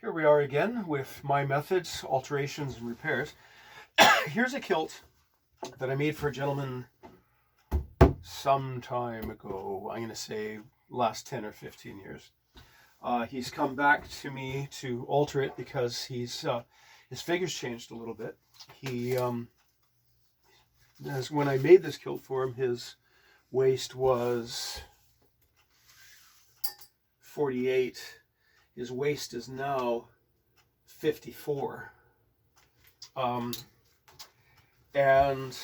Here we are again with my methods, alterations, and repairs. Here's a kilt that I made for a gentleman some time ago. I'm going to say last 10 or 15 years. He's come back to me to alter it because his figure's changed a little bit. When I made this kilt for him, his waist was 48. His waist is now 54. And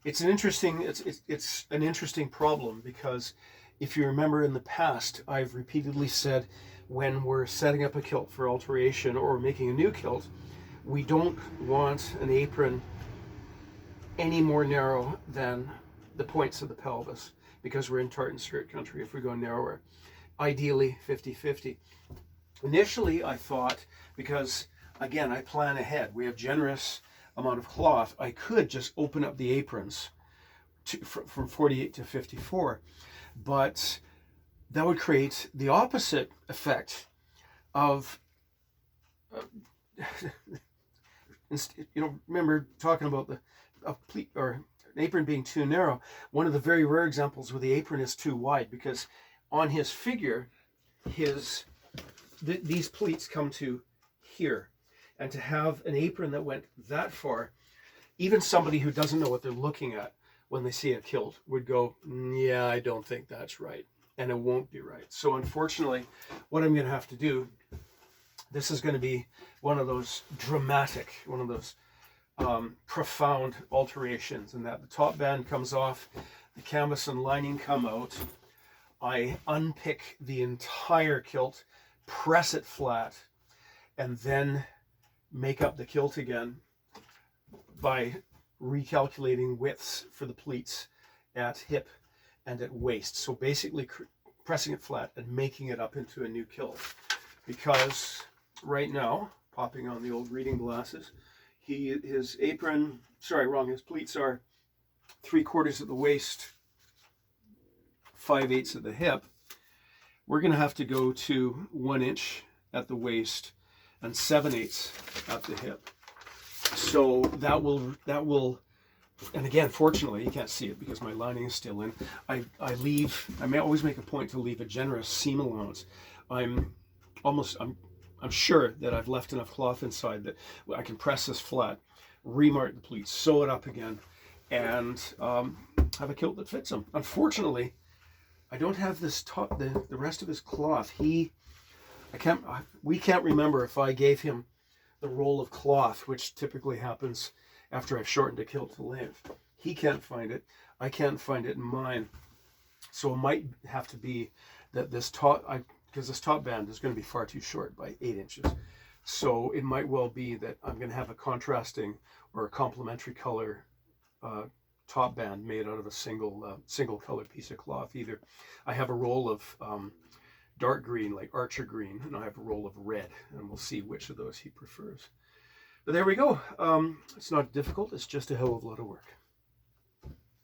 it's an interesting problem, because if you remember in the past, I've repeatedly said when we're setting up a kilt for alteration or making a new kilt, we don't want an apron any more narrow than the points of the pelvis, because we're in tartan skirt country if we go narrower. Ideally 50-50. Initially I thought, because again I plan ahead, we have generous amount of cloth, I could just open up the aprons from 48 to 54, but that would create the opposite effect of remember talking about a pleat or an apron being too narrow. One of the very rare examples where the apron is too wide, because on his figure these pleats come to here, and to have an apron that went that far, even somebody who doesn't know what they're looking at when they see a kilt would go, yeah, I don't think that's right, and it won't be right. So unfortunately, what I'm going to have to do, this is going to be one of those dramatic, one of those profound alterations, in that the top band comes off, the canvas and lining come out, I unpick the entire kilt, press it flat, and then make up the kilt again by recalculating widths for the pleats at hip and at waist. So basically pressing it flat and making it up into a new kilt. Because right now, popping on the old reading glasses, his pleats are 3/4 at the waist, 5/8 at the hip. We're going to have to go to 1 inch at the waist and 7/8 at the hip. So that will, and again, fortunately, you can't see it because my lining is still in. I may always make a point to leave a generous seam allowance. I'm sure that I've left enough cloth inside that I can press this flat, remark the pleats, sew it up again, and have a kilt that fits him. Unfortunately, I don't have this the rest of his cloth. We can't remember if I gave him the roll of cloth, which typically happens after I've shortened a kilt to length. He can't find it. I can't find it in mine. So it might have to be that because this top band is going to be far too short by 8 inches. So it might well be that I'm going to have a contrasting or a complementary color top band made out of a single color piece of cloth. Either I have a roll of dark green, like Archer green, and I have a roll of red, and we'll see which of those he prefers. But there we go. It's not difficult, it's just a hell of a lot of work.